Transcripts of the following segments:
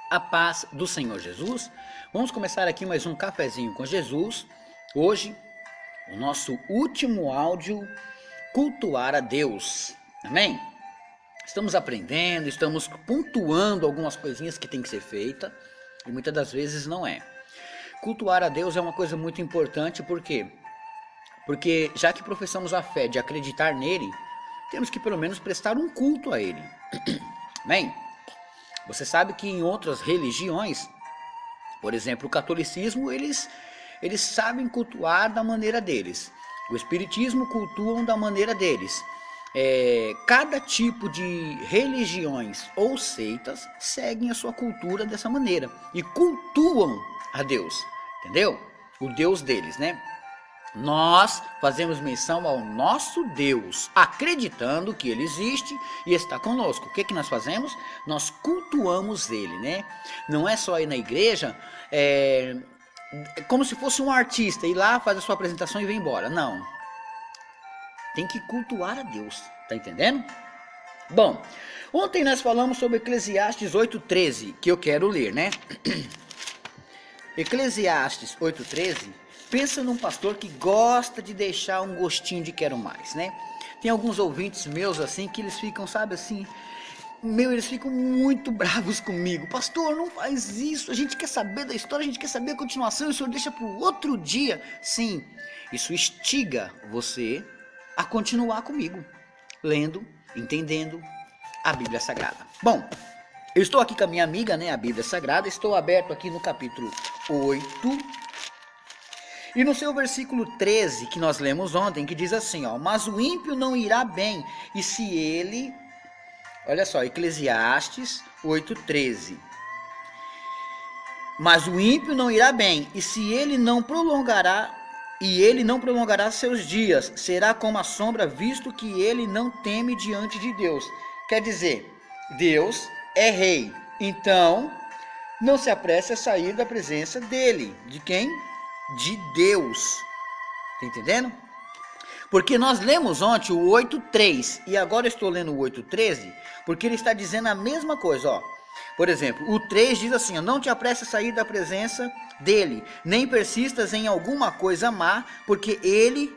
A paz do Senhor Jesus. Vamos começar aqui mais um cafezinho com Jesus. Hoje, o nosso último áudio, cultuar a Deus. Amém? Estamos aprendendo, estamos pontuando algumas coisinhas que tem que ser feita e muitas das vezes não é. Cultuar a Deus é uma coisa muito importante, por quê? Porque já que professamos a fé de acreditar nele, temos que pelo menos prestar um culto a ele. Amém? Você sabe que em outras religiões, por exemplo, o catolicismo, eles sabem cultuar da maneira deles. O espiritismo cultuam da maneira deles. Cada tipo de religiões ou seitas seguem a sua cultura dessa maneira e cultuam a Deus, entendeu? O Deus deles, né? Nós fazemos menção ao nosso Deus, acreditando que Ele existe e está conosco. O que nós fazemos? Nós cultuamos Ele, né? Não é só ir na igreja, como se fosse um artista, ir lá, faz a sua apresentação e vem embora. Não. Tem que cultuar a Deus, tá entendendo? Bom, ontem nós falamos sobre Eclesiastes 8:13, que eu quero ler, né? Eclesiastes 8:13. Pensa num pastor que gosta de deixar um gostinho de quero mais, né? Tem alguns ouvintes meus assim que eles ficam, sabe assim, eles ficam muito bravos comigo. Pastor, não faz isso, a gente quer saber da história, a gente quer saber a continuação e o senhor deixa para o outro dia. Sim, isso instiga você a continuar comigo, lendo, entendendo a Bíblia Sagrada. Bom, eu estou aqui com a minha amiga, né, a Bíblia Sagrada, estou aberto aqui no capítulo 8, e no seu versículo 13, que nós lemos ontem, que diz assim, ó, mas o ímpio não irá bem, e se ele, olha só, Eclesiastes 8:13, mas o ímpio não irá bem, e se ele não prolongará, seus dias, será como a sombra, visto que ele não teme diante de Deus. Quer dizer, Deus é rei, então não se apresse a sair da presença dele. De quem? De Deus. Tá entendendo? Porque nós lemos ontem o 8:3 e agora eu estou lendo o 8:13, porque ele está dizendo a mesma coisa, ó. Por exemplo, o 3 diz assim, ó, não te apresse a sair da presença dele, nem persistas em alguma coisa má, porque ele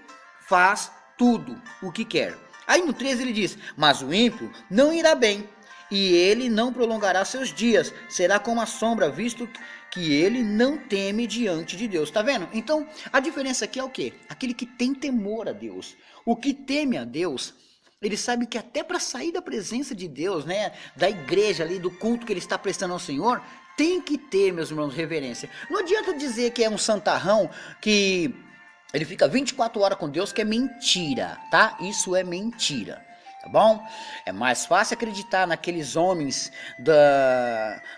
faz tudo o que quer. Aí no 13 ele diz, mas o ímpio não irá bem, e ele não prolongará seus dias, será como a sombra, visto que ele não teme diante de Deus. Tá vendo? Então, a diferença aqui é o quê? Aquele que tem temor a Deus. O que teme a Deus, ele sabe que até para sair da presença de Deus, né, da igreja ali, do culto que ele está prestando ao Senhor, tem que ter, meus irmãos, reverência. Não adianta dizer que é um santarrão, que ele fica 24 horas com Deus, que é mentira, tá? Isso é mentira. Tá bom? É mais fácil acreditar naqueles homens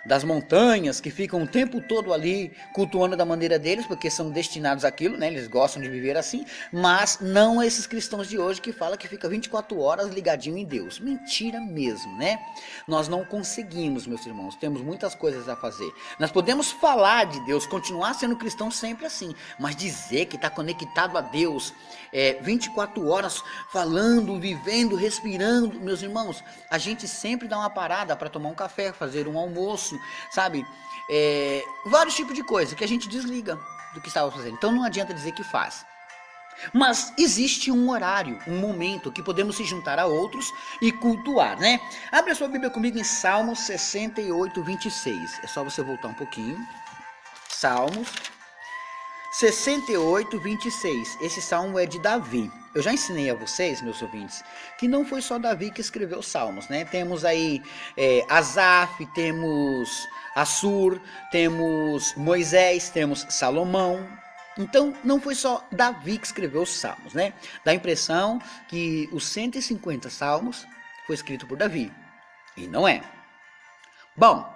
das montanhas que ficam o tempo todo ali cultuando da maneira deles, porque são destinados àquilo, né? Eles gostam de viver assim, mas não esses cristãos de hoje que falam que fica 24 horas ligadinho em Deus. Mentira mesmo, né? Nós não conseguimos, meus irmãos, temos muitas coisas a fazer. Nós podemos falar de Deus, continuar sendo cristão sempre assim, mas dizer que está conectado a Deus 24 horas falando, vivendo, respirando, meus irmãos, a gente sempre dá uma parada para tomar um café, fazer um almoço, sabe? Vários tipos de coisa que a gente desliga do que estava fazendo. Então não adianta dizer que faz. Mas existe um horário, um momento que podemos se juntar a outros e cultuar, né? Abre a sua Bíblia comigo em Salmos 68:26. É só você voltar um pouquinho. Salmos 68:26. Esse salmo é de Davi. Eu já ensinei a vocês, meus ouvintes, que não foi só Davi que escreveu os salmos, né? Temos aí Asaf, temos Assur, temos Moisés, temos Salomão. Então, não foi só Davi que escreveu os salmos, né? Dá a impressão que os 150 salmos foi escrito por Davi. E não é. Bom,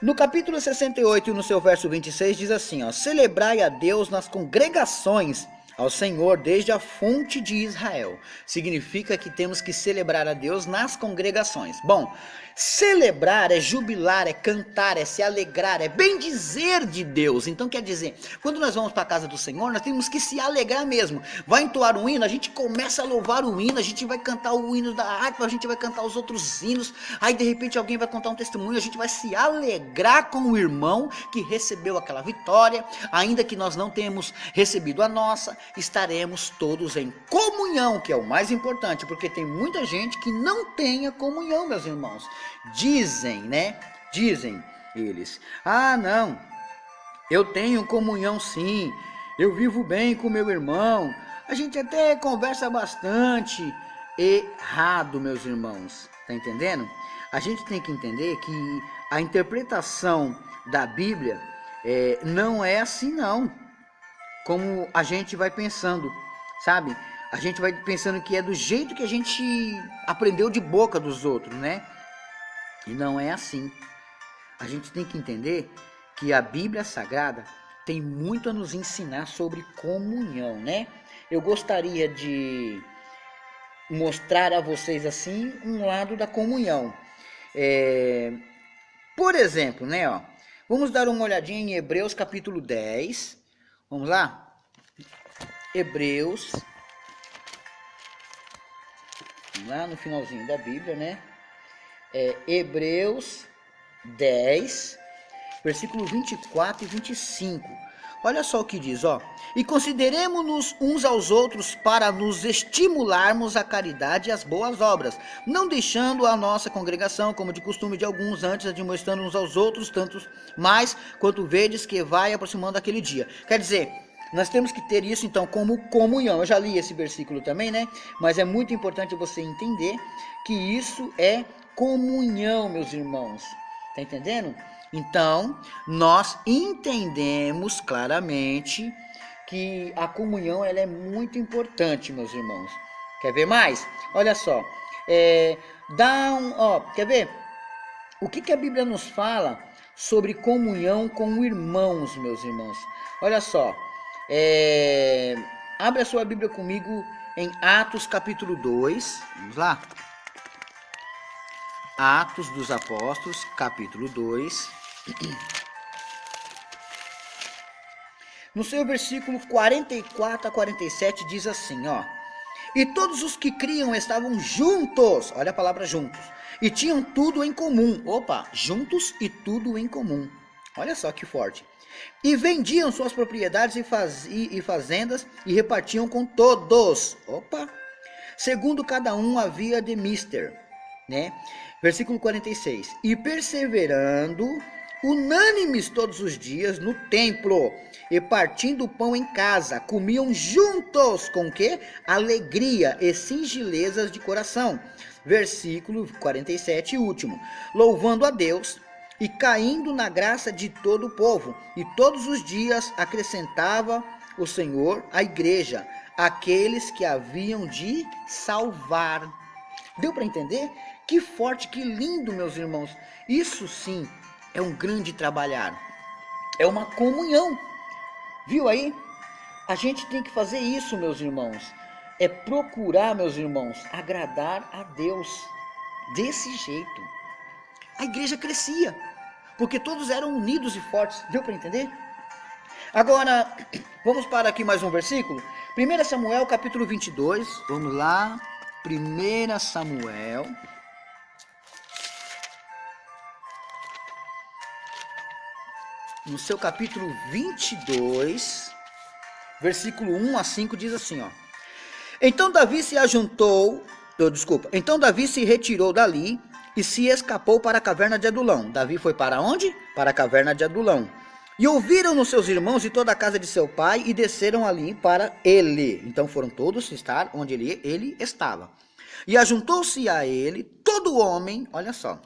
no capítulo 68, no seu verso 26, diz assim, ó, celebrai a Deus nas congregações, ao Senhor desde a fonte de Israel. Significa que temos que celebrar a Deus nas congregações. Bom, celebrar é jubilar, é cantar, é se alegrar, é bendizer de Deus. Então quer dizer, quando nós vamos para a casa do Senhor, nós temos que se alegrar mesmo. Vai entoar um hino, a gente começa a louvar o hino, a gente vai cantar o hino da harpa, a gente vai cantar os outros hinos, aí de repente alguém vai contar um testemunho, a gente vai se alegrar com o irmão que recebeu aquela vitória, ainda que nós não tenhamos recebido a nossa, estaremos todos em comunhão, que é o mais importante, porque tem muita gente que não tem a comunhão, meus irmãos. Dizem, né? Dizem eles: ah, não, eu tenho comunhão sim, eu vivo bem com meu irmão, a gente até conversa bastante. Errado, meus irmãos, tá entendendo? A gente tem que entender que a interpretação da Bíblia não é assim não, como a gente vai pensando, sabe? A gente vai pensando que é do jeito que a gente aprendeu de boca dos outros, né? E não é assim. A gente tem que entender que a Bíblia Sagrada tem muito a nos ensinar sobre comunhão, né? Eu gostaria de mostrar a vocês assim um lado da comunhão. Por exemplo, né? Ó, vamos dar uma olhadinha em Hebreus capítulo 10. Vamos lá? Hebreus. Lá no finalzinho da Bíblia, né? Hebreus 10, versículo 24 e 25. Olha só o que diz, ó. E consideremos-nos uns aos outros para nos estimularmos à caridade e às boas obras, não deixando a nossa congregação, como de costume de alguns, antes admoestando uns aos outros, tantos mais quanto vedes que vai aproximando aquele dia. Quer dizer, nós temos que ter isso então como comunhão. Eu já li esse versículo também, né? Mas é muito importante você entender que isso é comunhão, meus irmãos. Tá entendendo? Então, nós entendemos claramente que a comunhão ela é muito importante, meus irmãos. Quer ver mais? Olha só. Quer ver? O que a Bíblia nos fala sobre comunhão com irmãos, meus irmãos? Olha só. Abre a sua Bíblia comigo em Atos capítulo 2. Vamos lá. Atos dos Apóstolos, capítulo 2. No seu versículo 44 a 47 diz assim, ó. E todos os que criam estavam juntos, olha a palavra juntos, e tinham tudo em comum. Opa, juntos e tudo em comum. Olha só que forte. E vendiam suas propriedades e fazendas e repartiam com todos. Opa! Segundo cada um havia de mister, né? Versículo 46. E perseverando, unânimes todos os dias no templo, e partindo o pão em casa, comiam juntos com que? Alegria e singelezas de coração. Versículo 47, último. Louvando a Deus e caindo na graça de todo o povo. E todos os dias acrescentava o Senhor à igreja aqueles que haviam de salvar. Deu para entender? Que forte, que lindo, meus irmãos. Isso sim é um grande trabalhar. É uma comunhão. Viu aí? A gente tem que fazer isso, meus irmãos. É procurar, meus irmãos, agradar a Deus. Desse jeito. A igreja crescia. Porque todos eram unidos e fortes. Deu para entender? Agora, vamos para aqui mais um versículo. 1 Samuel, capítulo 22. Vamos lá. 1 Samuel. No seu capítulo 22, versículo 1 a 5, diz assim, ó. Então Davi se retirou dali e se escapou para a caverna de Adulão. Davi foi para onde? Para a caverna de Adulão. E ouviram-no seus irmãos e toda a casa de seu pai e desceram ali para ele. Então foram todos estar onde ele estava. E ajuntou-se a ele todo homem, olha só,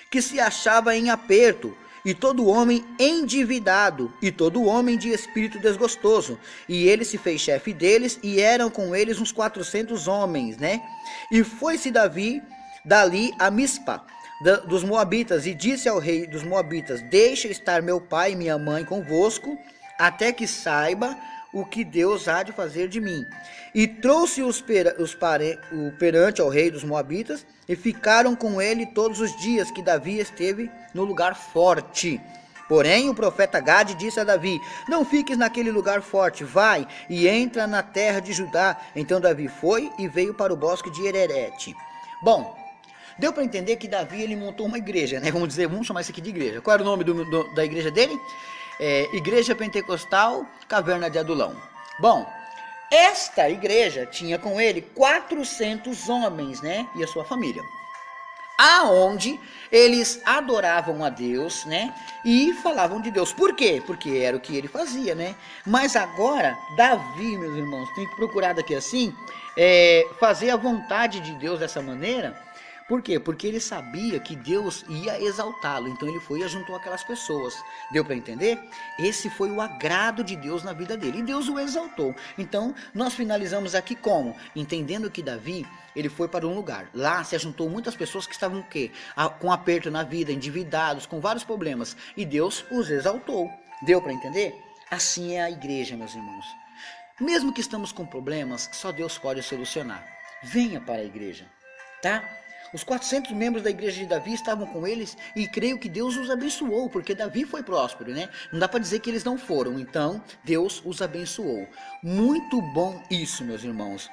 que se achava em aperto, e todo homem endividado, e todo homem de espírito desgostoso. E ele se fez chefe deles, e eram com eles uns 400 homens, né? E foi-se Davi dali a Mispa dos Moabitas, e disse ao rei dos Moabitas: deixa estar meu pai e minha mãe convosco, até que saiba o que Deus há de fazer de mim. E trouxe-os perante ao rei dos Moabitas, e ficaram com ele todos os dias que Davi esteve no lugar forte. Porém, o profeta Gade disse a Davi: não fiques naquele lugar forte, vai e entra na terra de Judá. Então Davi foi e veio para o bosque de Hererete. Bom, deu para entender que Davi ele montou uma igreja, né? Vamos chamar isso aqui de igreja. Qual era o nome da igreja dele? Igreja Pentecostal Caverna de Adulão. Bom, esta igreja tinha com ele 400 homens, né? E a sua família. Aonde eles adoravam a Deus, né? E falavam de Deus. Por quê? Porque era o que ele fazia, né? Mas agora, Davi, meus irmãos, tem que procurar daqui assim, fazer a vontade de Deus dessa maneira. Por quê? Porque ele sabia que Deus ia exaltá-lo, então ele foi e ajuntou aquelas pessoas. Deu para entender? Esse foi o agrado de Deus na vida dele, e Deus o exaltou. Então, nós finalizamos aqui como? Entendendo que Davi, ele foi para um lugar. Lá se ajuntou muitas pessoas que estavam o quê? Com aperto na vida, endividados, com vários problemas, e Deus os exaltou. Deu para entender? Assim é a igreja, meus irmãos. Mesmo que estamos com problemas, só Deus pode solucionar. Venha para a igreja, tá? Os 400 membros da igreja de Davi estavam com eles e creio que Deus os abençoou, porque Davi foi próspero, né? Não dá para dizer que eles não foram, então Deus os abençoou. Muito bom isso, meus irmãos.